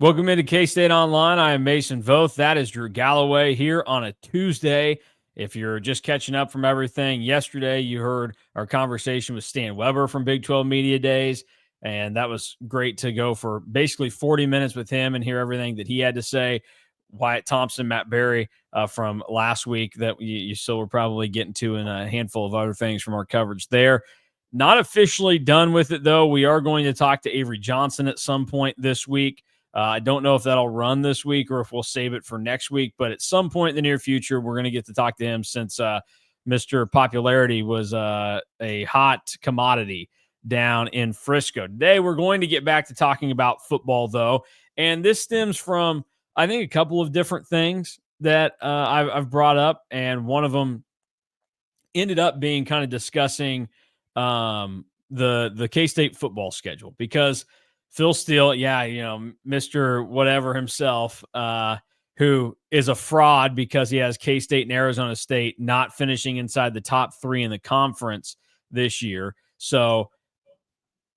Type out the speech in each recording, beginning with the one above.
Welcome into K-State Online. I am Mason Voth. That is Drew Galloway here on a Tuesday. If you're just catching up from everything, yesterday you heard our conversation with Stan Weber from Big 12 Media Days, and that was great to go for basically 40 minutes with him and hear everything that he had to say. Wyatt Thompson, Matt Berry from last week that you still were probably getting to, and a handful of other things from our coverage there. Not officially done with it, though. We are going to talk to Avery Johnson at some point this week. I don't know if that'll run this week or if we'll save it for next week, but at some point in the near future, we're going to get to talk to him since Mr. Popularity was a hot commodity down in Frisco. Today, we're going to get back to talking about football, though, and this stems from, I think, a couple of different things that I've brought up, and one of them ended up being kind of discussing the K-State football schedule, because Phil Steele, Mr. Whatever himself, who is a fraud because he has K-State and Arizona State not finishing inside the top three in the conference this year. So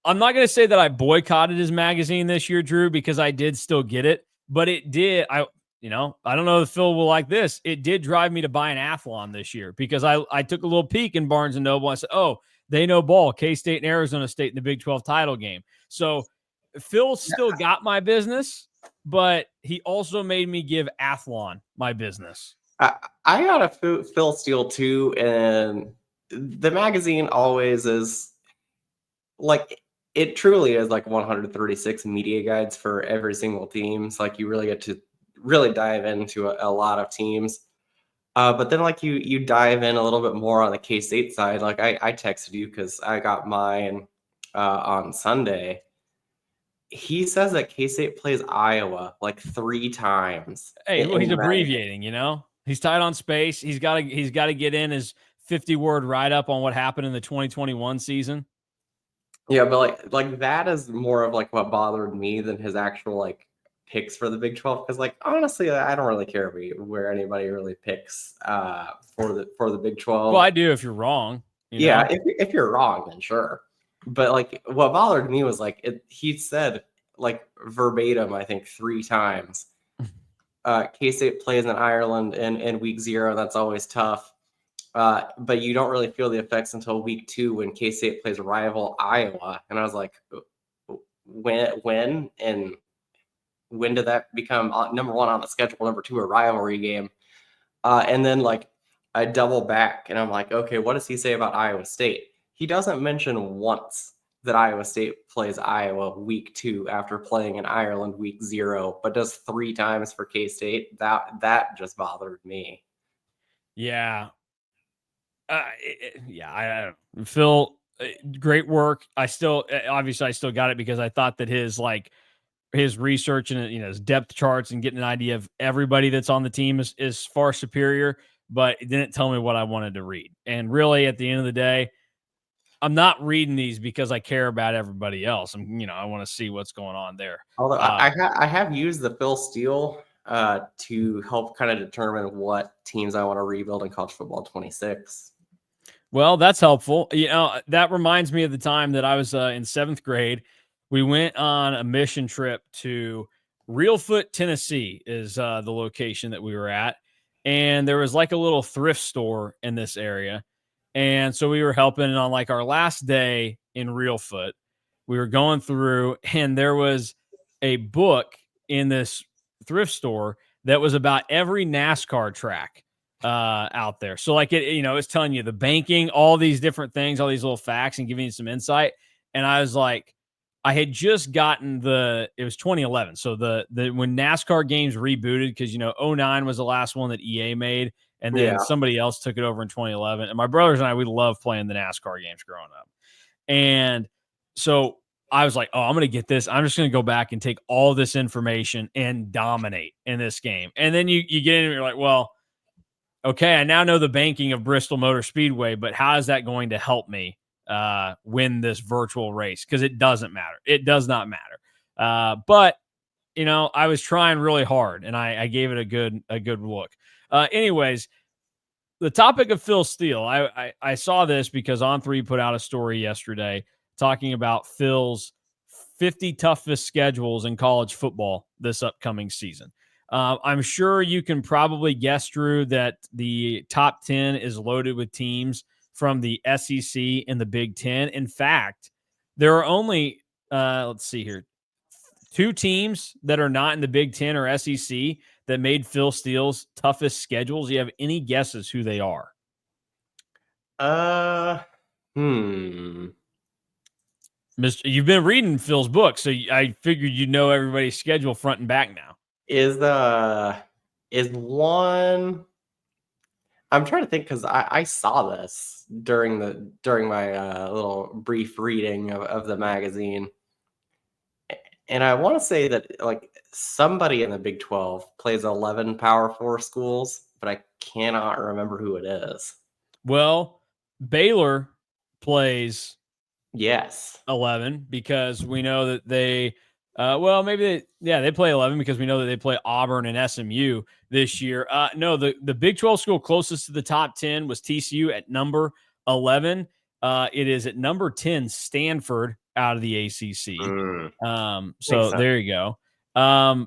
I'm not going to say that I boycotted his magazine this year, Drew, because I did still get it, but it did. I don't know if Phil will like this. It did drive me to buy an Athlon this year because I took a little peek in Barnes & Noble. I said, oh, they know ball, K-State and Arizona State in the Big 12 title game. So Phil still got my business, but he also made me give Athlon my business. I got a Phil Steele too, and the magazine always is like, it truly is like 136 media guides for every single team. It's like you really get to really dive into a lot of teams. But then like you dive in a little bit more on the K-State side. Like I texted you because I got mine on Sunday. He says that K-State plays Iowa like 3 times. Hey, well, he's abbreviating, He's tight on space. He's got to get in his 50-word write-up on what happened in the 2021 season. Yeah, but like that is more of like what bothered me than his actual like picks for the Big 12, because like honestly I don't really care where anybody really picks for the Big 12. Well, I do if you're wrong. Yeah, if you're wrong, then sure. But like what bothered me was like he said like verbatim, I think 3 times, K-State plays in Ireland in week 0. That's always tough. But you don't really feel the effects until week 2 when K-State plays rival Iowa. And I was like, when did that become number 1 on the schedule, number 2 a rivalry game? And then like I double back and I'm like, okay, what does he say about Iowa State? He doesn't mention once that Iowa State plays Iowa week 2 after playing in Ireland week 0, but does 3 times for K-State. That just bothered me. Yeah. Phil, great work. I still got it because I thought that his research and his depth charts and getting an idea of everybody that's on the team is far superior, but it didn't tell me what I wanted to read. And really, at the end of the day, I'm not reading these because I care about everybody else. I want to see what's going on there. Although I have used the Phil Steele to help kind of determine what teams I want to rebuild in college football 26. Well, that's helpful. That reminds me of the time that I was in 7th grade. We went on a mission trip to Reelfoot, Tennessee is the location that we were at. And there was like a little thrift store in this area. And so we were helping on like our last day in Reelfoot. We were going through, and there was a book in this thrift store that was about every NASCAR track out there. So like it's telling you the banking, all these different things, all these little facts, and giving you some insight. And I was like, I had just gotten it was 2011. So the when NASCAR games rebooted, because 09 was the last one that EA made, and then somebody else took it over in 2011. And my brothers and I, we loved playing the NASCAR games growing up. And so I was like, oh, I'm going to get this. I'm just going to go back and take all this information and dominate in this game. And then you get in and you're like, well, okay, I now know the banking of Bristol Motor Speedway, but how is that going to help me win this virtual race? Because it doesn't matter. It does not matter. But I was trying really hard, and I gave it a good look. Anyways, the topic of Phil Steele, I saw this because On3 put out a story yesterday talking about Phil's 50 toughest schedules in college football this upcoming season. I'm sure you can probably guess, Drew, that the top 10 is loaded with teams from the SEC and the Big Ten. In fact, there are only, let's see here, 2 teams that are not in the Big Ten or SEC that made Phil Steele's toughest schedules. Do you have any guesses who they are? Mr. You've been reading Phil's book, so I figured you know everybody's schedule front and back now. Is one? I'm trying to think because I saw this during my little brief reading of the magazine, and I want to say that like somebody in the Big 12 plays 11 Power 4 schools, but I cannot remember who it is. Well, Baylor plays Yes 11 because we know that they they play 11 because we know that they play Auburn and SMU this year. No, the Big 12 school closest to the top 10 was TCU at number 11. It is at number 10 Stanford out of the ACC. So there you go.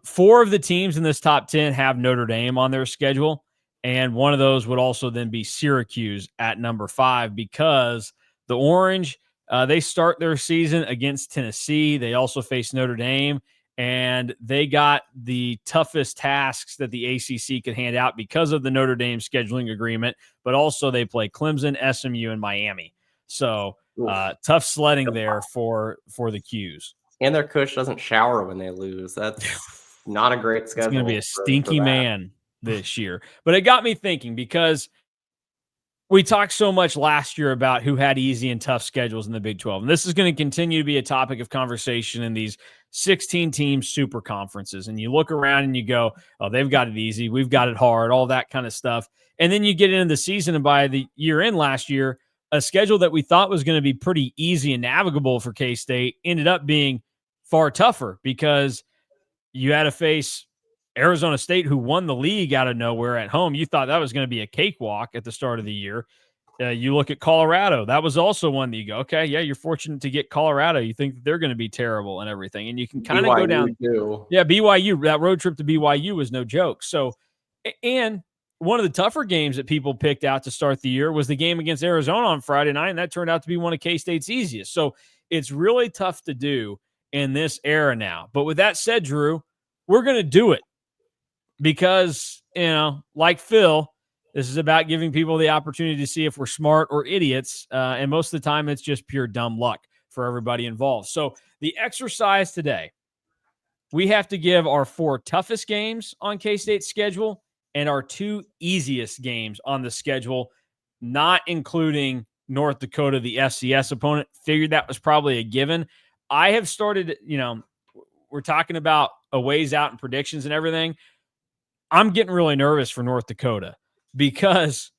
4 of the teams in this top 10 have Notre Dame on their schedule, and one of those would also then be Syracuse at number 5 because the Orange, they start their season against Tennessee. They also face Notre Dame, and they got the toughest tasks that the ACC could hand out because of the Notre Dame scheduling agreement, but also they play Clemson, SMU, and Miami. So tough sledding there for the Qs. And their coach doesn't shower when they lose. That's not a great schedule. It's going to be a stinky man this year. But it got me thinking because we talked so much last year about who had easy and tough schedules in the Big 12. And this is going to continue to be a topic of conversation in these 16-team super conferences. And you look around and you go, oh, they've got it easy. We've got it hard, all that kind of stuff. And then you get into the season, and by the year end last year, a schedule that we thought was going to be pretty easy and navigable for K-State ended up being far tougher because you had to face Arizona State, who won the league out of nowhere at home. You thought that was going to be a cakewalk at the start of the year. You look at Colorado. That was also one that you go, okay, yeah, you're fortunate to get Colorado. You think that they're going to be terrible and everything. And you can kind of go down. Too. Yeah, BYU, that road trip to BYU was no joke. So, and one of the tougher games that people picked out to start the year was the game against Arizona on Friday night, and that turned out to be one of K-State's easiest. So it's really tough to do in this era now. But with that said, Drew, we're going to do it because, like Phil, this is about giving people the opportunity to see if we're smart or idiots. And most of the time, it's just pure dumb luck for everybody involved. So the exercise today, we have to give our 4 toughest games on K-State's schedule and our 2 easiest games on the schedule, not including North Dakota, the FCS opponent. Figured that was probably a given. I have started, we're talking about a ways out and predictions and everything. I'm getting really nervous for North Dakota because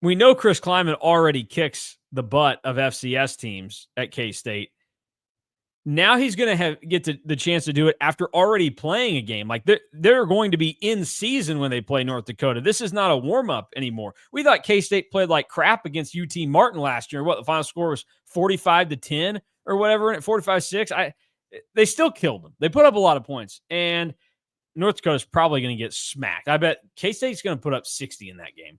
we know Chris Kleiman already kicks the butt of FCS teams at K-State. Now he's going to get the chance to do it after already playing a game. Like they're going to be in season when they play North Dakota. This is not a warm-up anymore. We thought K-State played like crap against UT Martin last year. What, the final score was 45-10 or whatever, 45-6. They still killed them. They put up a lot of points, and North Dakota's probably going to get smacked. I bet K-State's going to put up 60 in that game.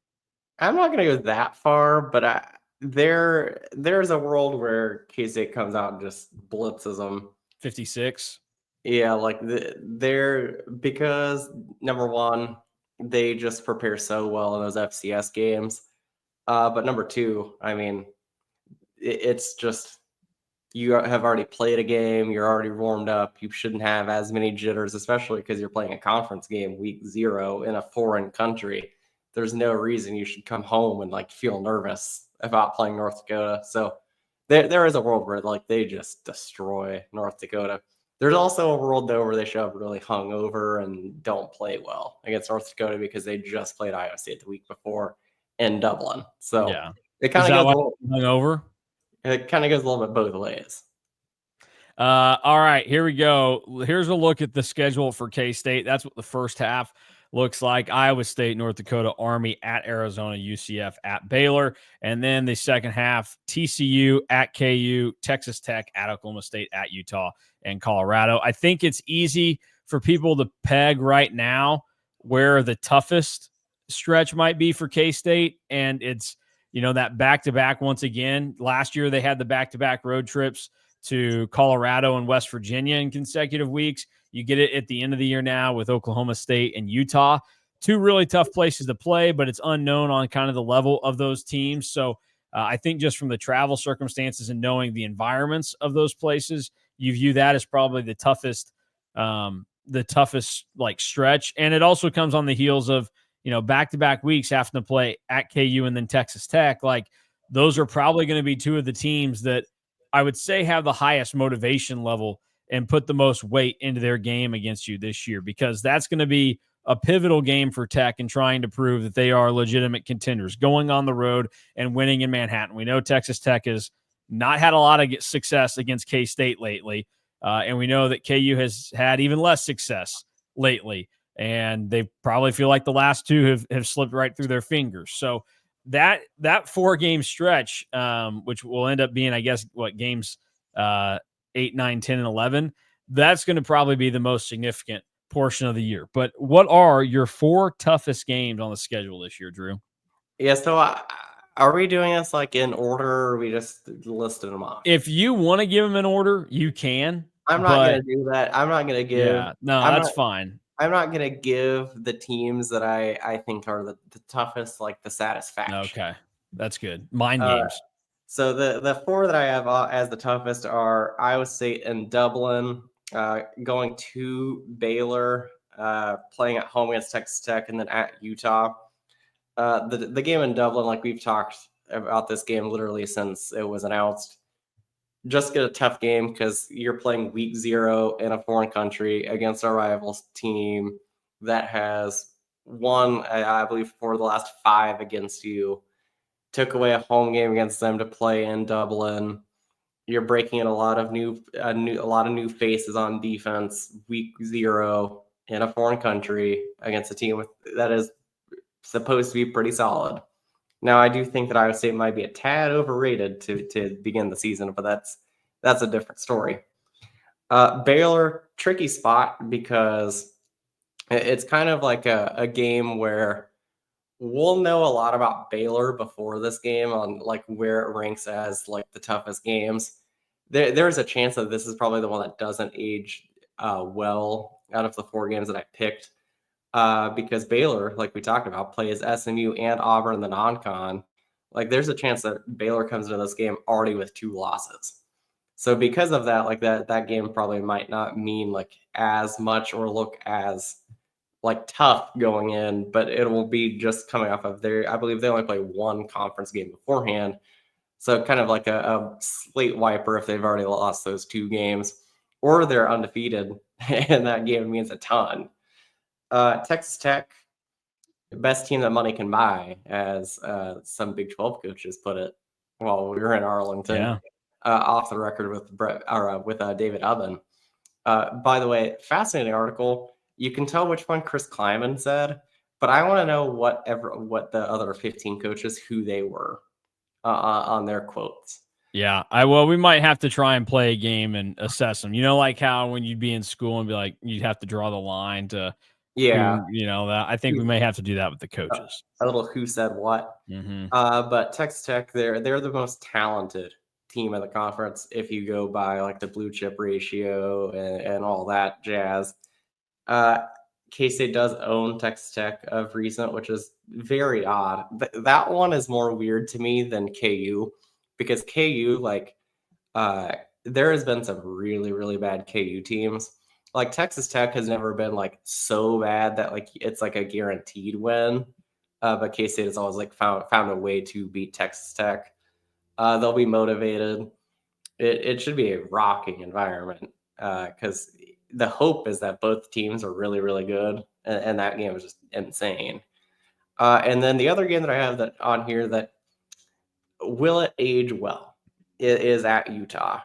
I'm not going to go that far, but there's a world where K-State comes out and just blitzes them. 56. Yeah, like they're because number one, they just prepare so well in those FCS games. But number two, I mean, it's just you have already played a game, you're already warmed up. You shouldn't have as many jitters, especially because you're playing a conference game week 0 in a foreign country. There's no reason you should come home and like feel nervous about playing North Dakota. So there is a world where like they just destroy North Dakota. There's also a world though where they show up really hungover and don't play well against North Dakota because they just played Iowa State the week before in Dublin. So yeah, it kind of goes hungover. It kind of goes a little bit both ways. All right, here we go. Here's a look at the schedule for K-State. That's what the first half looks like Iowa State, North Dakota, Army at Arizona, UCF at Baylor. And then the second half, TCU at KU, Texas Tech at Oklahoma State, at Utah, and Colorado. I think it's easy for people to peg right now where the toughest stretch might be for K-State. And it's, that back-to-back once again. Last year, they had the back-to-back road trips to Colorado and West Virginia in consecutive weeks. You get it at the end of the year now with Oklahoma State and Utah. Two really tough places to play, but it's unknown on kind of the level of those teams. So I think just from the travel circumstances and knowing the environments of those places, you view that as probably the toughest like stretch. And it also comes on the heels of, back-to-back weeks having to play at KU and then Texas Tech. Like, those are probably going to be two of the teams that I would say have the highest motivation level and put the most weight into their game against you this year, because that's going to be a pivotal game for Tech in trying to prove that they are legitimate contenders going on the road and winning in Manhattan. We know Texas Tech has not had a lot of success against K-State lately, and we know that KU has had even less success lately, and they probably feel like the last two have slipped right through their fingers. So that 4-game stretch, which will end up being, I guess, games 8, 9, 10, and 11, that's going to probably be the most significant portion of the year. But what are your 4 toughest games on the schedule this year, Drew? Yeah, so are we doing this like in order, or are we just listed them off? If you want to give them in order, you can. I'm not going to do that. I'm not going to give. Yeah, no, that's fine. I'm not going to give the teams that I think are the toughest, like, the satisfaction. Okay, that's good. Mind games. So the 4 that I have as the toughest are Iowa State and Dublin, going to Baylor, playing at home against Texas Tech, and then at Utah. The game in Dublin, like, we've talked about this game literally since it was announced. Just get a tough game because you're playing week 0 in a foreign country against our rivals team that has won, I believe, 4 of the last 5 against you. Took away a home game against them to play in Dublin. You're breaking in a lot of new faces on defense week 0 in a foreign country against a team that is supposed to be pretty solid. Now, I do think that Iowa State might be a tad overrated to begin the season, but that's a different story. Baylor, tricky spot because it's kind of like a game where we'll know a lot about Baylor before this game on, like, where it ranks as, like, the toughest games. There's a chance that this is probably the one that doesn't age well out of the 4 games that I picked. Because Baylor, like we talked about, plays SMU and Auburn in the non-con. Like, there's a chance that Baylor comes into this game already with 2 losses. So because of that, like, that game probably might not mean, like, as much or look as, like, tough going in, but it will be just coming off of I believe they only play 1 conference game beforehand. So kind of like a slate wiper if they've already lost those 2 games, or they're undefeated, and that game means a ton. Texas Tech, best team that money can buy, as some Big 12 coaches put it while we were in Arlington. Off the record with David Ubben. By the way, fascinating article. You can tell which one Chris Kleiman said, but I want to know what the other 15 coaches, who they were on their quotes. Yeah, we might have to try and play a game and assess them. Like how when you'd be in school and be like, you'd have to draw the line to Yeah, who, that. I think we may have to do that with the coaches. A little who said what. Mm-hmm. But Texas Tech, they're the most talented team in the conference if you go by, like, the blue chip ratio and all that jazz. K-State does own Texas Tech of recent, which is very odd. That one is more weird to me than KU, because KU, like, there has been some really, really bad KU teams. Like, Texas Tech has never been, like, so bad that, like, it's like a guaranteed win. But K-State has always, like, found a way to beat Texas Tech. They'll be motivated. It should be a rocking environment because the hope is that both teams are really, really good, and that game is just insane. And then the other game that I have that on here that will it age well is at Utah.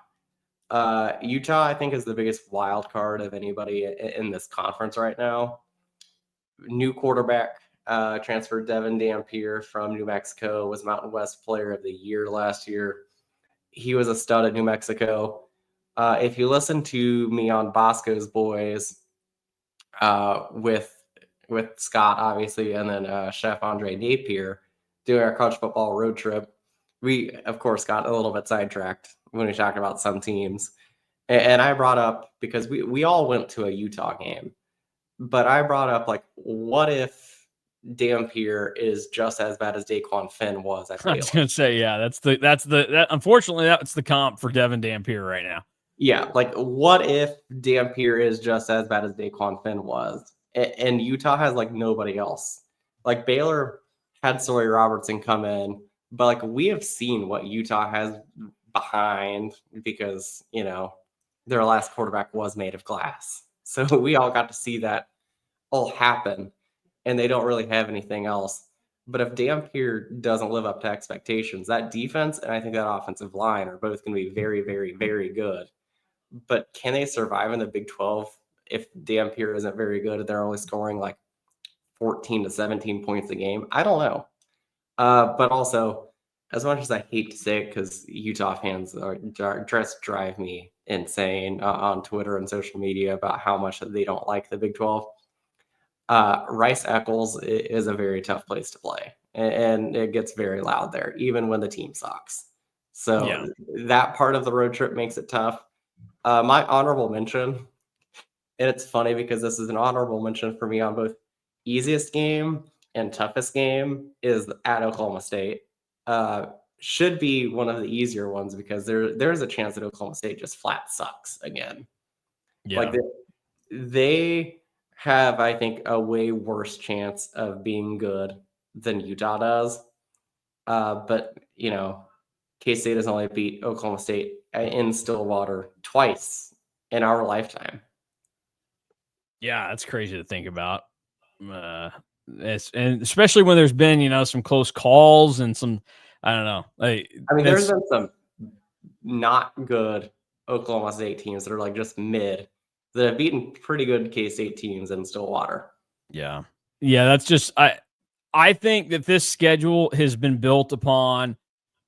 Utah, I think, is the biggest wild card of anybody in this conference right now. new quarterback transferred Devin Dampier from New Mexico, was Mountain West Player of the Year last year. He was a stud at New Mexico. If you listen to me on Bosco's Boys with Scott, obviously, and then Chef Andre Napier doing our college football road trip, we, of course, got a little bit sidetracked when we talked about some teams. And I brought up, because we all went to a Utah game, but I brought up, like, what if Dampier is just as bad as Daquan Finn was at Baylor? I was going to say, yeah, unfortunately, that's the comp for Devin Dampier right now. Yeah, like, what if Dampier is just as bad as Daquan Finn was? And Utah has, like, nobody else. Like, Baylor had Sawyer Robertson come in, but, like, we have seen what Utah has behind because, their last quarterback was made of glass. So we all got to see that all happen, and they don't really have anything else. But if Dampier doesn't live up to expectations, that defense and I think that offensive line are both going to be very, very, very good. But can they survive in the Big 12 if Dampier isn't very good and they're only scoring like 14 to 17 points a game? I don't know. But also, as much as I hate to say it, because Utah fans just drive me insane on Twitter and social media about how much they don't like the Big 12. Rice Eccles is a very tough place to play, and it gets very loud there, even when the team sucks. So that part of the road trip makes it tough. My honorable mention, and it's funny because this is an honorable mention for me on both easiest game and toughest game, is at Oklahoma State. Should be one of the easier ones because there's a chance that Oklahoma State just flat sucks again. Yeah. Like they have, I think, a way worse chance of being good than Utah does. But, K-State has only beat Oklahoma State in Stillwater twice in our lifetime. Yeah, that's crazy to think about. And especially when there's been, some close calls and some, I don't know. There's been some not good Oklahoma State teams that are like just mid that have beaten pretty good K-State teams in Stillwater. Yeah. Yeah, that's just I think that this schedule has been built upon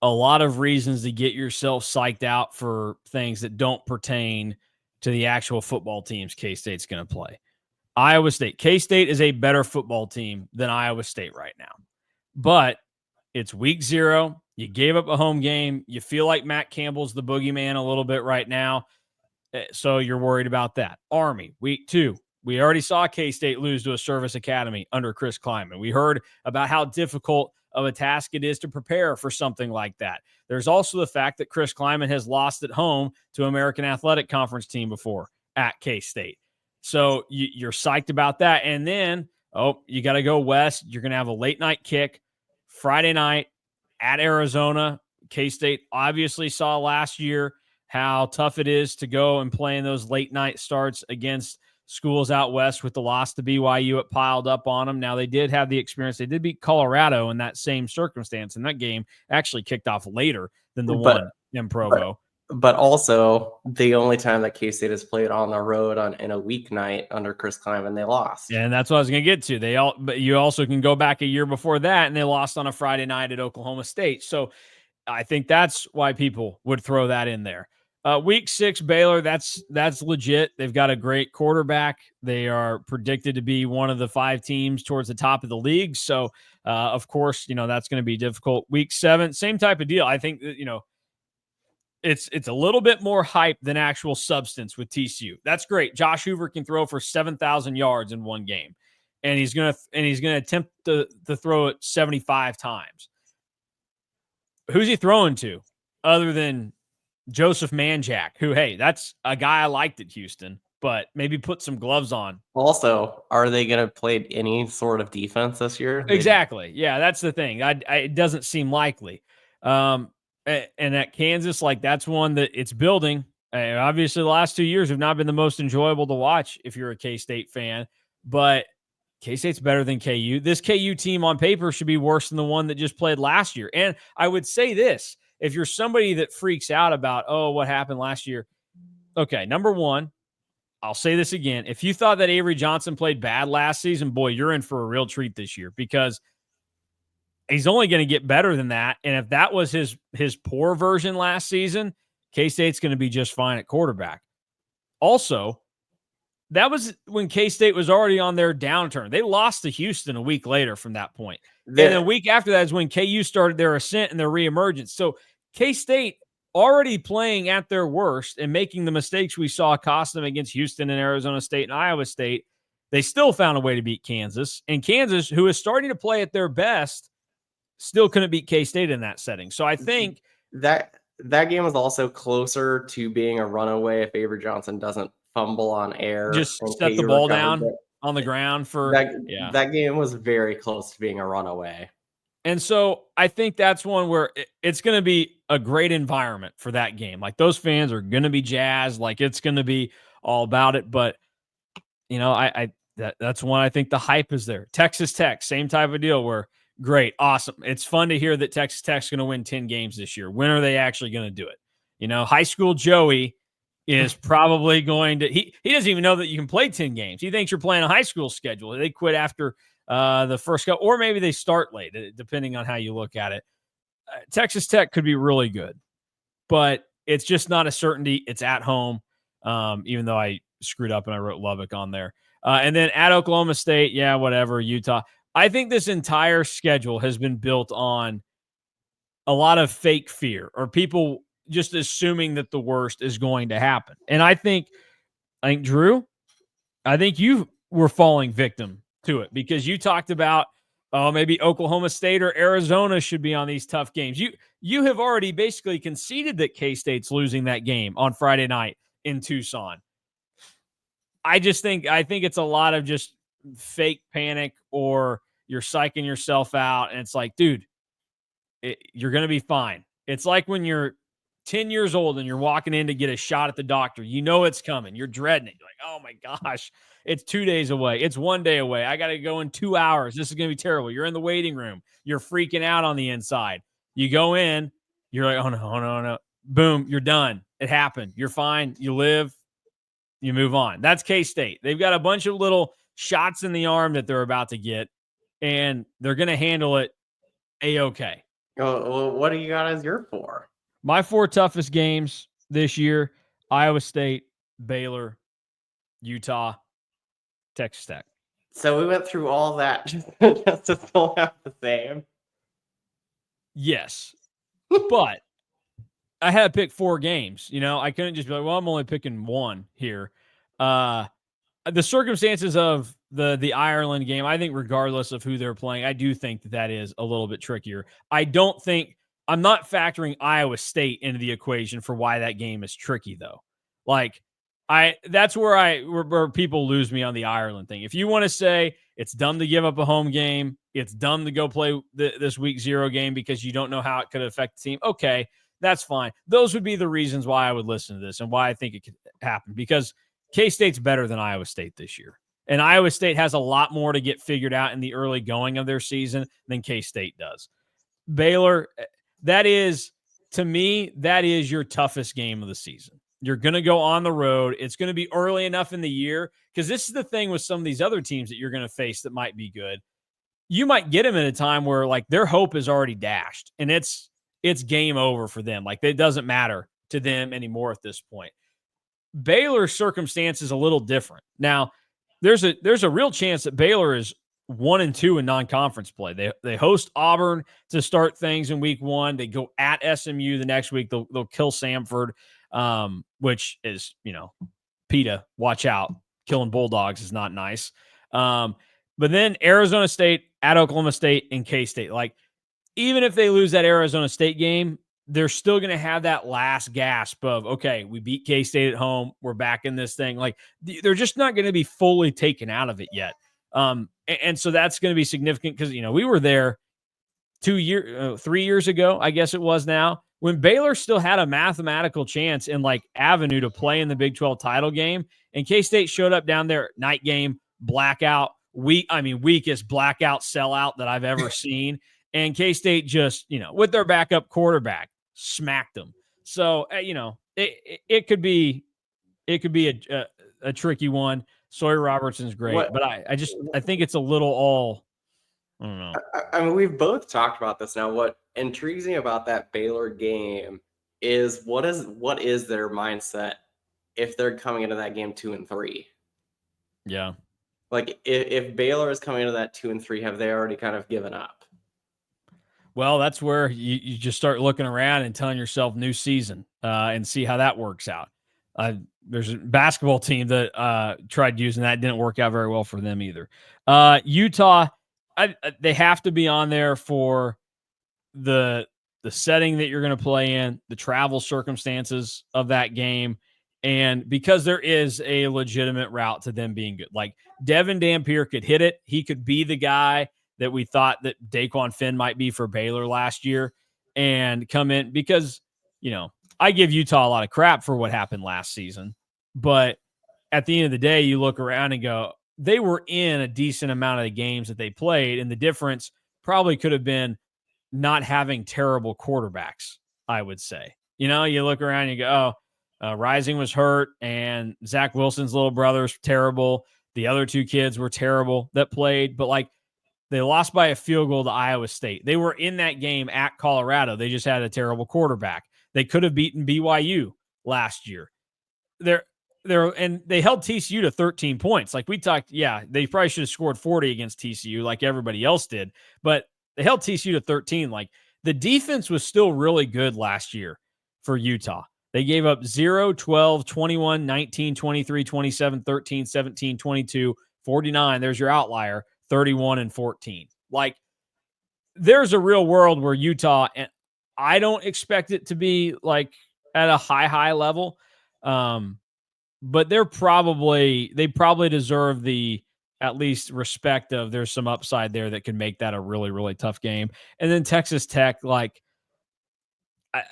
a lot of reasons to get yourself psyched out for things that don't pertain to the actual football teams K-State's going to play. Iowa State. K-State is a better football team than Iowa State right now. But it's week 0. You gave up a home game. You feel like Matt Campbell's the boogeyman a little bit right now. So you're worried about that. Army, week 2. We already saw K-State lose to a service academy under Chris Klieman. We heard about how difficult of a task it is to prepare for something like that. There's also the fact that Chris Klieman has lost at home to American Athletic Conference team before at K-State. So you're psyched about that. And then, you got to go west. You're going to have a late night kick Friday night at Arizona. K-State obviously saw last year how tough it is to go and play in those late night starts against schools out west with the loss to BYU. It piled up on them. Now, they did have the experience. They did beat Colorado in that same circumstance, and that game actually kicked off later than the one in Provo. But also, the only time that K-State has played on the road in a weeknight under Chris Klieman, they lost. And that's what I was going to get to. But you also can go back a year before that, and they lost on a Friday night at Oklahoma State. So I think that's why people would throw that in there. Week 6, Baylor, that's legit. They've got a great quarterback. They are predicted to be one of the 5 teams towards the top of the league. So, of course, that's going to be difficult. Week 7, same type of deal. I think, it's a little bit more hype than actual substance with TCU. That's great. Josh Hoover can throw for 7,000 yards in one game, and he's going to attempt to throw it 75 times. Who's he throwing to other than Joseph Manjack, who, hey, that's a guy I liked at Houston, but maybe put some gloves on. Also, are they going to play any sort of defense this year? Exactly. Yeah, that's the thing. It doesn't seem likely. And at Kansas, that's one that it's building. Obviously, the last 2 years have not been the most enjoyable to watch if you're a K-State fan, but K-State's better than KU. This KU team on paper should be worse than the one that just played last year. And I would say this, if you're somebody that freaks out about, what happened last year, okay, number one, I'll say this again. If you thought that Avery Johnson played bad last season, boy, you're in for a real treat this year because he's only going to get better than that. And if that was his poor version last season, K-State's going to be just fine at quarterback. Also, that was when K-State was already on their downturn. They lost to Houston a week later from that point. And a week after that is when KU started their ascent and their reemergence. So K-State already playing at their worst and making the mistakes we saw cost them against Houston and Arizona State and Iowa State, they still found a way to beat Kansas. And Kansas, who is starting to play at their best, still couldn't beat K-State in that setting. So I think that game was also closer to being a runaway if Avery Johnson doesn't fumble on air. Just set the ball down on the ground for that game was very close to being a runaway. And so I think that's one where it's going to be a great environment for that game. Like those fans are going to be jazzed. Like it's going to be all about it. But you know, that's one I think the hype is there. Texas Tech, same type of deal where great, awesome. It's fun to hear that Texas Tech's going to win 10 games this year. When are they actually going to do it? You know, high school Joey is probably going to he doesn't even know that you can play 10 games. He thinks you're playing a high school schedule. They quit after the first go, or maybe they start late, depending on how you look at it. Texas Tech could be really good, but it's just not a certainty. It's at home, even though I screwed up and I wrote Lubbock on there. And then at Oklahoma State, yeah, whatever, Utah. I think this entire schedule has been built on a lot of fake fear or people just assuming that the worst is going to happen. And I think Drew, I think you were falling victim to it because you talked about maybe Oklahoma State or Arizona should be on these tough games. You have already basically conceded that K-State's losing that game on Friday night in Tucson. I think it's a lot of just fake panic or you're psyching yourself out. And it's like, dude, you're going to be fine. It's like when you're 10 years old and you're walking in to get a shot at the doctor. You know it's coming. You're dreading it. You're like, oh my gosh, it's 2 days away. It's 1 day away. I got to go in 2 hours. This is going to be terrible. You're in the waiting room. You're freaking out on the inside. You go in. You're like, oh no. Boom, you're done. It happened. You're fine. You live. You move on. That's K-State. They've got a bunch of little shots in the arm that they're about to get, and they're going to handle it A-okay. Well, what do you got as your 4? My 4 toughest games this year: Iowa State, Baylor, Utah, Texas Tech. So we went through all that just to still have the same. Yes, but I had to pick 4 games. You know, I couldn't just be like, well, I'm only picking 1 here. The circumstances of the Ireland game, I think regardless of who they're playing, I do think that is a little bit trickier. I'm not factoring Iowa State into the equation for why that game is tricky though. Like that's where people lose me on the Ireland thing. If you want to say it's dumb to give up a home game, it's dumb to go play this week 0 game because you don't know how it could affect the team. Okay, that's fine. Those would be the reasons why I would listen to this and why I think it could happen because K-State's better than Iowa State this year. And Iowa State has a lot more to get figured out in the early going of their season than K-State does. Baylor, to me, that is your toughest game of the season. You're going to go on the road. It's going to be early enough in the year because this is the thing with some of these other teams that you're going to face that might be good. You might get them at a time where like their hope is already dashed and it's game over for them. Like it doesn't matter to them anymore at this point. Baylor's circumstance is a little different. Now, there's a real chance that Baylor is 1-2 in non-conference play. They host Auburn to start things in week 1. They go at SMU the next week. They'll kill Samford, which is, PETA, watch out. Killing Bulldogs is not nice. But then Arizona State, at Oklahoma State, and K-State. Like, even if they lose that Arizona State game, they're still going to have that last gasp of, okay, we beat K-State at home. We're back in this thing. Like, they're just not going to be fully taken out of it yet. And so that's going to be significant because, we were there 3 years ago, I guess it was now, when Baylor still had a mathematical chance in like avenue to play in the Big 12 title game. And K-State showed up down there, night game, blackout, weakest blackout sellout that I've ever seen. And K-State just, with their backup quarterback, smacked them. So, it could be a a tricky one. Sawyer Robertson's great, What but I think it's a little all. I don't know. I mean, we've both talked about this now. What intrigues me about that Baylor game is what is their mindset if they're coming into that game 2-3? Yeah. Like if Baylor is coming into that 2-3, have they already kind of given up? Well, that's where you just start looking around and telling yourself new season and see how that works out. There's a basketball team that tried using that. Didn't work out very well for them either. Utah, they have to be on there for the setting that you're going to play in, the travel circumstances of that game, and because there is a legitimate route to them being good. Like Devin Dampier could hit it. He could be the guy that we thought that Daquan Finn might be for Baylor last year and come in because, I give Utah a lot of crap for what happened last season, but at the end of the day, you look around and go, they were in a decent amount of the games that they played, and the difference probably could have been not having terrible quarterbacks, I would say. You look around and you go, Rising was hurt, and Zach Wilson's little brother's terrible. The other two kids were terrible that played, but like they lost by a field goal to Iowa State. They were in that game at Colorado. They just had a terrible quarterback. They could have beaten BYU last year. And they held TCU to 13 points. Like we talked, yeah, they probably should have scored 40 against TCU like everybody else did, but they held TCU to 13. Like the defense was still really good last year for Utah. They gave up 0, 12, 21, 19, 23, 27, 13, 17, 22, 49. There's your outlier, 31 and 14. Like there's a real world where Utah, and I don't expect it to be like at a high level. But they probably deserve the at least respect of there's some upside there that can make that a really, really tough game. And then Texas Tech, like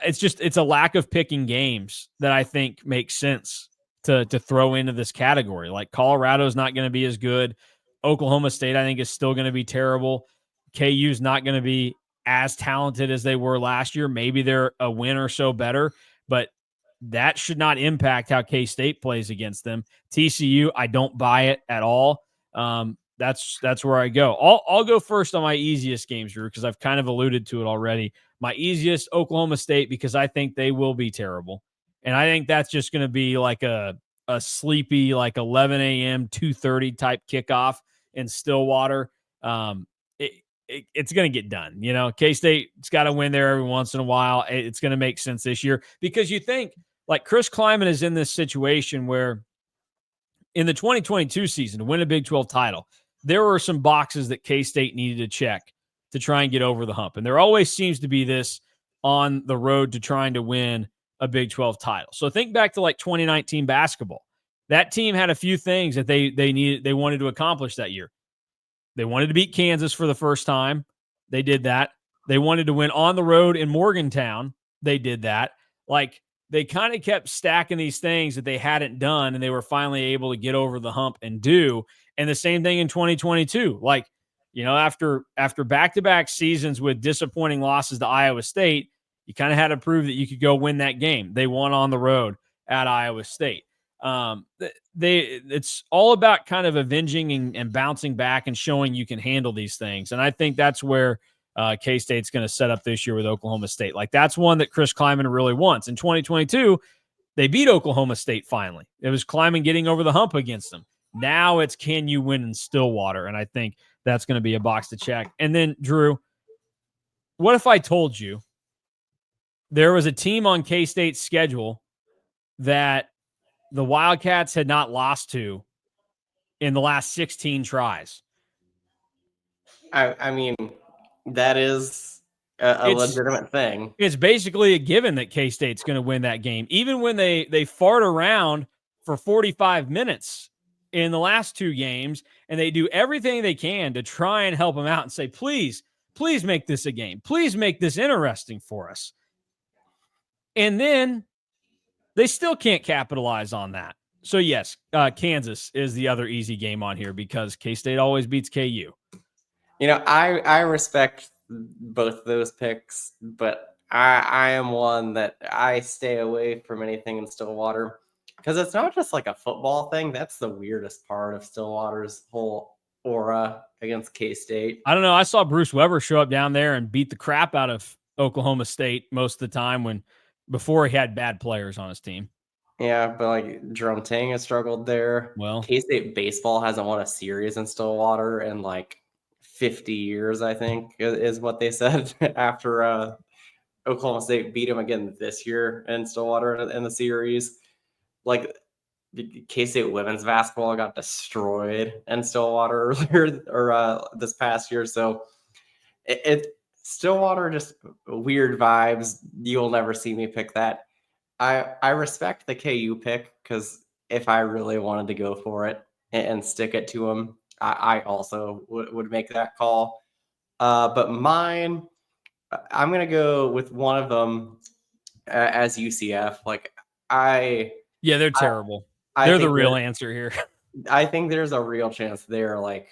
it's a lack of picking games that I think makes sense to throw into this category. Like Colorado's not going to be as good. Oklahoma State, I think, is still going to be terrible. KU's not going to be as talented as they were last year. Maybe they're a win or so better, but that should not impact how K-State plays against them. TCU, I don't buy it at all. That's where I go. I'll go first on my easiest games, Drew, because I've kind of alluded to it already. My easiest, Oklahoma State, because I think they will be terrible. And I think that's just going to be like a sleepy, like 11 a.m., 2:30 type kickoff in Stillwater. It's going to get done. K-State's got to win there every once in a while. It's going to make sense this year because you think like Chris Kleiman is in this situation where in the 2022 season to win a Big 12 title, there were some boxes that K-State needed to check to try and get over the hump. And there always seems to be this on the road to trying to win a Big 12 title. So think back to like 2019 basketball. That team had a few things that they wanted to accomplish that year. They wanted to beat Kansas for the first time. They did that. They wanted to win on the road in Morgantown. They did that. Like they kind of kept stacking these things that they hadn't done, and they were finally able to get over the hump and do. And the same thing in 2022. Like, after back-to-back seasons with disappointing losses to Iowa State, you kind of had to prove that you could go win that game. They won on the road at Iowa State. It's all about kind of avenging and bouncing back and showing you can handle these things. And I think that's where K-State's going to set up this year with Oklahoma State. Like that's one that Chris Kleiman really wants. In 2022, they beat Oklahoma State finally. It was Kleiman getting over the hump against them. Now it's can you win in Stillwater? And I think that's going to be a box to check. And then, Drew, what if I told you there was a team on K-State's schedule that the Wildcats had not lost to in the last 16 tries? I mean, that is a legitimate thing. It's basically a given that K-State's going to win that game. Even when they fart around for 45 minutes in the last two games, and they do everything they can to try and help them out and say, please make this a game. Please make this interesting for us. And then they still can't capitalize on that. So, yes, Kansas is the other easy game on here because K-State always beats KU. I respect both those picks, but I am one that I stay away from anything in Stillwater. because it's not just like a football thing. That's the weirdest part of Stillwater's whole aura against K-State. I don't know. I saw Bruce Weber show up down there and beat the crap out of Oklahoma State most of the time before he had bad players on his team. Yeah, but like Jerome Tang has struggled there. Well, K-State baseball hasn't won a series in Stillwater in like 50 years, I think, is what they said after Oklahoma State beat them again this year in Stillwater in the series. Like K-State women's basketball got destroyed in Stillwater earlier or this past year. So it Stillwater, just weird vibes. You'll never see me pick that. I respect the KU pick, because if I really wanted to go for it and stick it to them, I also would make that call. But mine, I'm gonna go with one of them as UCF. Like yeah, they're terrible. I They're the think real answer here. I think there's a real chance they're like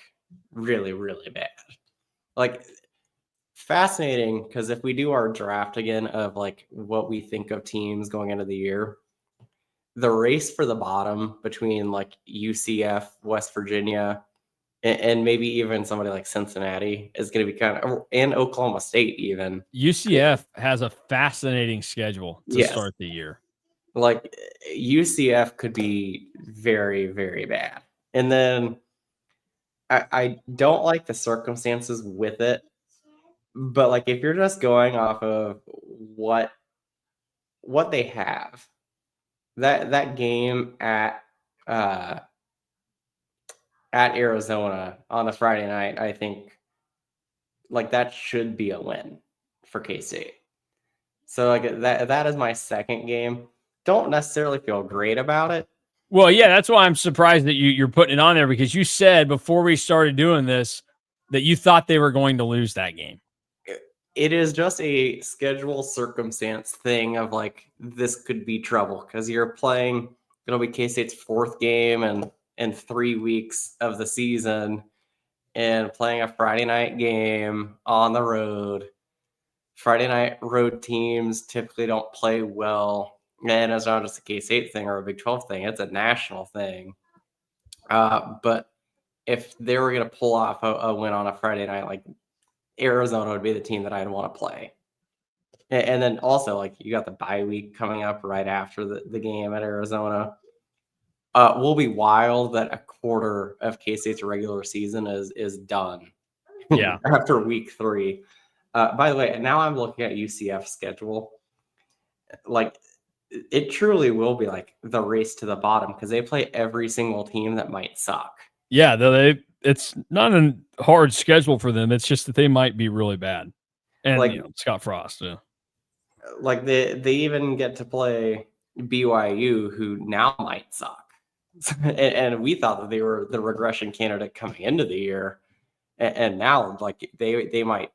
really, really bad. Like, fascinating, because if we do our draft again of like what we think of teams going into the year, the race for the bottom between like UCF, West Virginia, and maybe even somebody like Cincinnati is going to be and Oklahoma State even. UCF has a fascinating schedule to start the year. Like UCF could be very, very bad. And then I don't like the circumstances with it, but like if you're just going off of what they have, that game at Arizona on the Friday night, I think like that should be a win for K-State. So like that is my second game. Don't necessarily feel great about it. Well, yeah, that's why I'm surprised that you're putting it on there, because you said before we started doing this that you thought they were going to lose that game. It is just a schedule circumstance thing of like, this could be trouble because you're playing, it'll be K-State's fourth game and in 3 weeks of the season, and playing a Friday night game on the road. Friday night road teams typically don't play well. And it's not just a K-State thing or a Big 12 thing, it's a national thing. But if they were going to pull off a win on a Friday night, like Arizona would be the team that I'd want to play. And then also, like, you got the bye week coming up right after the game at Arizona. Will be wild that a quarter of K-State's regular season is done. Yeah. After week 3. By the way, now I'm looking at UCF's schedule. Like, it truly will be like the race to the bottom, because they play every single team that might suck. Yeah, it's not a hard schedule for them. It's just that they might be really bad. And Like, Scott Frost, yeah. Like they even get to play BYU, who now might suck. And we thought that they were the regression candidate coming into the year, and now like they might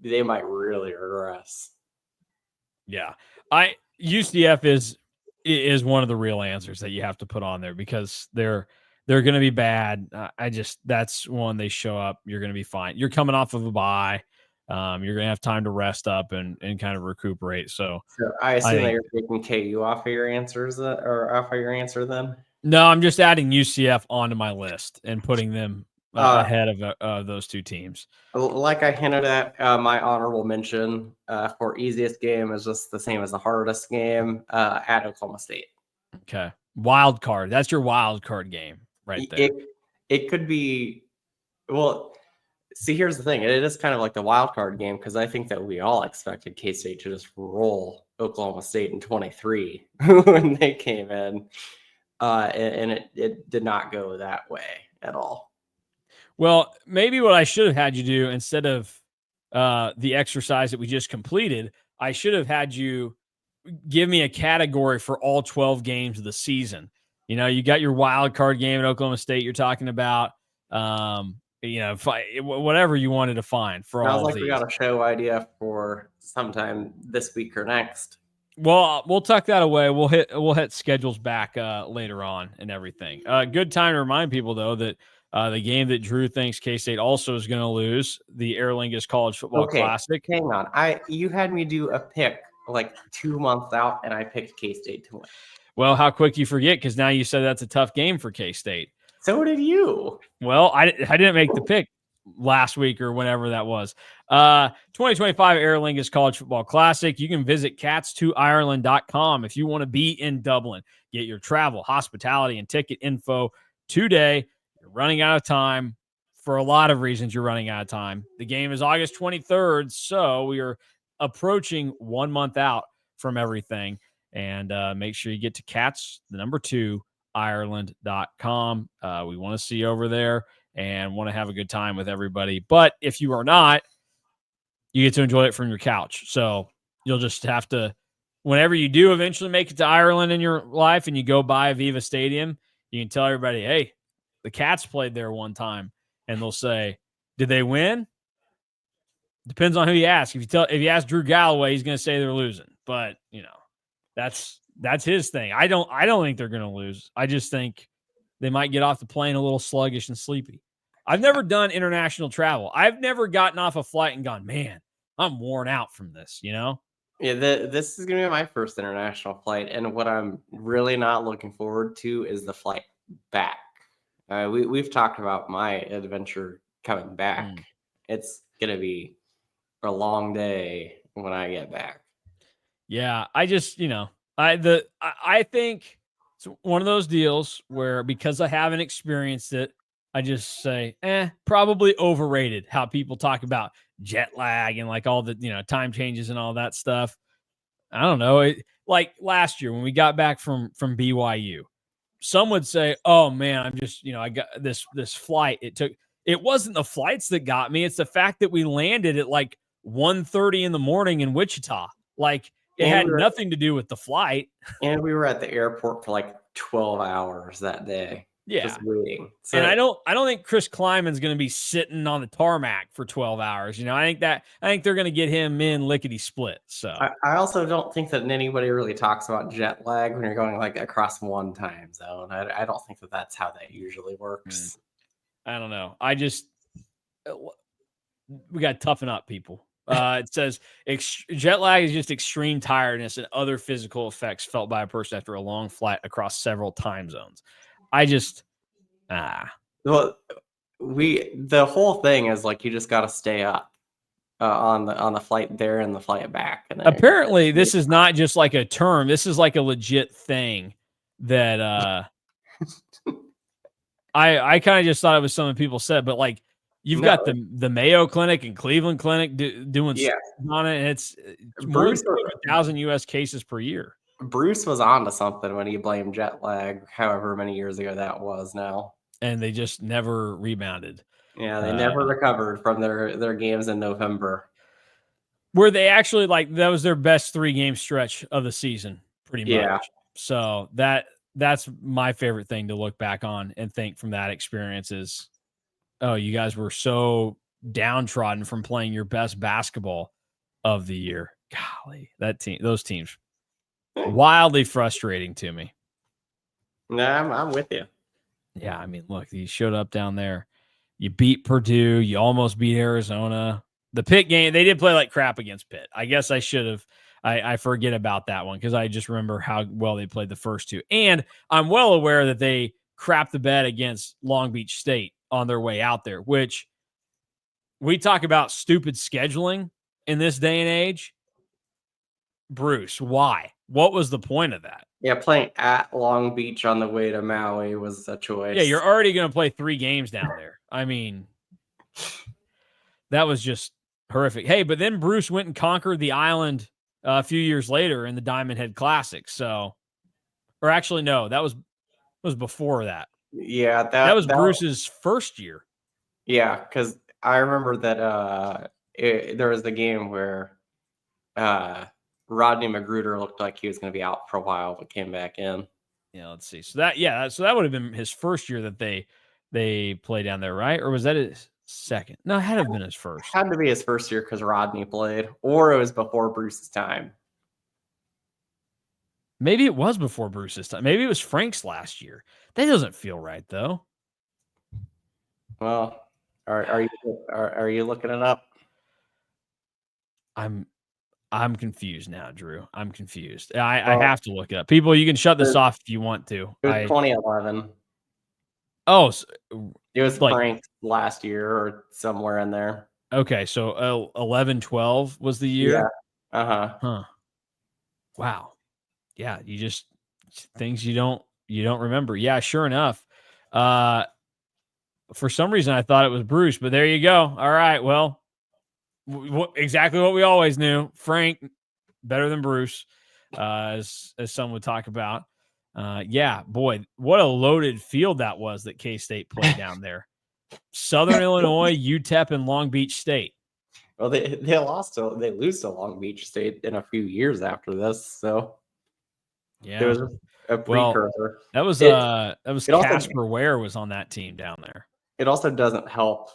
really regress. Yeah, UCF is one of the real answers that you have to put on there, because they're going to be bad. That's one, they show up, you're going to be fine. You're coming off of a bye. You're going to have time to rest up and kind of recuperate. So I assume that you're taking KU off of your answers, or off of your answer then. No, I'm just adding UCF onto my list and putting them ahead of those two teams. Like I hinted at, my honorable mention for easiest game is just the same as the hardest game, at Oklahoma State. Okay. Wild card. That's your wild card game right there. It could be, well, see, here's the thing. It is kind of like the wild card game, because I think that we all expected K-State to just roll Oklahoma State in 23 when they came in. And it did not go that way at all. Well, maybe what I should have had you do, instead of the exercise that we just completed, I should have had you give me a category for all 12 games of the season. You got your wild card game at Oklahoma State you're talking about. Whatever you wanted to find for all Sounds like these. We got a show idea for sometime this week or next. Well, we'll tuck that away. We'll hit schedules back later on and everything. Good time to remind people, though, that the game that Drew thinks K-State also is going to lose, the Aer Lingus College Football Classic. Hang on. You had me do a pick like 2 months out, and I picked K-State to win. Well, how quick you forget, because now you said that's a tough game for K-State. So did you. Well, I didn't make the pick last week or whenever that was. 2025 Aer Lingus College Football Classic. You can visit cats2ireland.com if you want to be in Dublin. Get your travel, hospitality, and ticket info today. You're running out of time. For a lot of reasons, you're running out of time. The game is August 23rd, so we are approaching 1 month out from everything. And make sure you get to cats, the number 2, Ireland.com. We want to see you over there and want to have a good time with everybody. But if you are not, you get to enjoy it from your couch. So you'll just have to, whenever you do eventually make it to Ireland in your life and you go by Aviva Stadium, you can tell everybody, hey, the Cats played there one time. And they'll say, did they win? Depends on who you ask. If you ask Drew Galloway, he's going to say they're losing. But, that's his thing. I don't think they're going to lose. I just think they might get off the plane a little sluggish and sleepy. I've never done international travel. I've never gotten off a flight and gone, man, I'm worn out from this, Yeah, this is going to be my first international flight. And what I'm really not looking forward to is the flight back. We've talked about my adventure coming back. It's going to be a long day when I get back. Yeah, I just, I think it's one of those deals where, because I haven't experienced it, I just say, probably overrated how people talk about jet lag and like all the, time changes and all that stuff. I don't know. Like last year when we got back from BYU, some would say, oh man, I'm just, I got this flight. It wasn't the flights that got me. It's the fact that we landed at like 1:30 in the morning in Wichita. Like, it had nothing to do with the flight. And we were at the airport for like 12 hours that day. Yeah. Just waiting. So, and I don't think Chris Kleiman's going to be sitting on the tarmac for 12 hours. I think they're going to get him in lickety split. So I also don't think that anybody really talks about jet lag when you're going like across one time zone. I don't think that that's how that usually works. I don't know. We got to toughen up, people. It says jet lag is just extreme tiredness and other physical effects felt by a person after a long flight across several time zones. Well, the whole thing is like you just got to stay up on the flight there and the flight back. And apparently, this is not just like a term. This is like a legit thing that I kind of just thought it was something people said, but like. You've got the Mayo Clinic and Cleveland Clinic doing stuff on it, and it's more than 1,000 U.S. cases per year. Bruce was onto something when he blamed jet lag, however many years ago that was now. And they just never rebounded. Yeah, they never recovered from their games in November. Where they actually, like, that was their best 3-game stretch of the season, pretty much. Yeah. So that's my favorite thing to look back on and think from that experience is, oh, you guys were so downtrodden from playing your best basketball of the year. Golly, those teams, wildly frustrating to me. Nah, I'm with you. Yeah, I mean, look, you showed up down there. You beat Purdue. You almost beat Arizona. The Pitt game, they did play like crap against Pitt. I guess I should have. I forget about that one because I just remember how well they played the first two. And I'm well aware that they crapped the bed against Long Beach State on their way out there, which we talk about stupid scheduling in this day and age. Bruce, why? What was the point of that? Yeah, playing at Long Beach on the way to Maui was a choice. Yeah, you're already going to play 3 games down there. I mean, that was just horrific. Hey, but then Bruce went and conquered the island a few years later in the Diamond Head Classic. So, or actually, no, that was before that. Yeah, that was Bruce's first year. Yeah, because I remember that there was the game where Rodney Magruder looked like he was going to be out for a while, but came back in. Yeah, let's see. So that would have been his first year that they played down there, right? Or was that his second? No, it had to have been his first. Had to be his first year because Rodney played, or it was before Bruce's time. Maybe it was before Bruce's time. Maybe it was Frank's last year. That doesn't feel right, though. Well, are you looking it up? I'm confused now, Drew. I'm confused. I have to look it up. People, you can shut this off if you want to. It was 2011. Oh, It was like Frank's last year or somewhere in there. okay, so 11, 12 was the Yeah. year. Uh-huh. Huh. Wow. Yeah, you just things you don't remember. Yeah, sure enough. For some reason I thought it was Bruce, but there you go. All right, well, exactly what we always knew. Frank better than Bruce, as some would talk about. Yeah, boy, what a loaded field that was that K-State played down there. Southern Illinois, UTEP, and Long Beach State. Well, they lose to Long Beach State in a few years after this, so Yeah, it was a well, precursor. that was It also Casper Ware was on that team down there. it also doesn't help,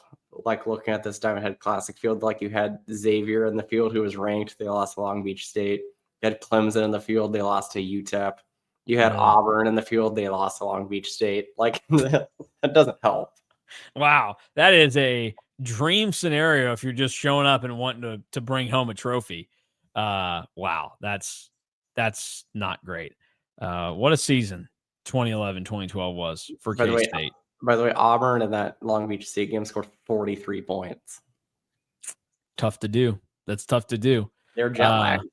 like looking at this Diamond Head Classic field, like you had Xavier in the field who was ranked, they lost to Long Beach State. You had Clemson in the field, they lost to UTEP. You had Really? Auburn in the field, they lost to Long Beach State. Like that doesn't help. Wow, that is a dream scenario if you're just showing up and wanting to bring home a trophy. Wow, that's not great. What a season 2011, 2012 was for K-State. By the way, Auburn in that Long Beach State game scored 43 points. Tough to do. That's tough to do. They're jet lagged.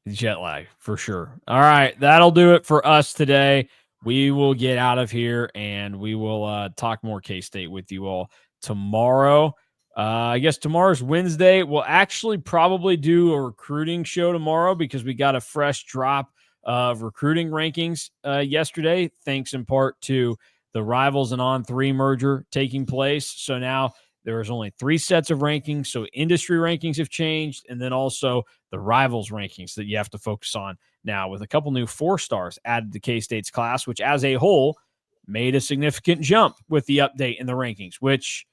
Jet lag for sure. All right, that'll do it for us today. We will get out of here and we will talk more K-State with you all tomorrow. I guess tomorrow's Wednesday. We'll actually probably do a recruiting show tomorrow because we got a fresh drop of recruiting rankings yesterday, thanks in part to the Rivals and On3 merger taking place. So now there is only 3 sets of rankings. So industry rankings have changed, and then also the Rivals rankings that you have to focus on now, with a couple new 4-stars added to K-State's class, which as a whole made a significant jump with the update in the rankings, which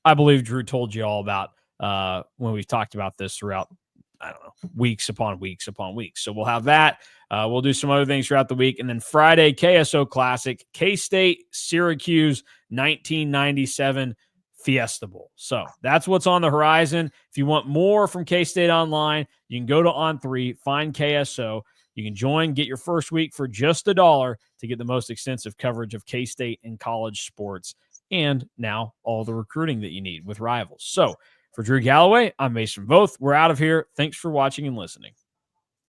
I believe Drew told you all about when we've talked about this throughout, I don't know, weeks upon weeks upon weeks. So we'll have that. We'll do some other things throughout the week. And then Friday, KSO Classic, K-State, Syracuse, 1997 Fiesta Bowl. So that's what's on the horizon. If you want more from K-State Online, you can go to On3, find KSO. You can join, get your first week for just $1 to get the most extensive coverage of K-State and college sports, and now all the recruiting that you need with Rivals. So for Drew Galloway, I'm Mason Voth. We're out of here. Thanks for watching and listening.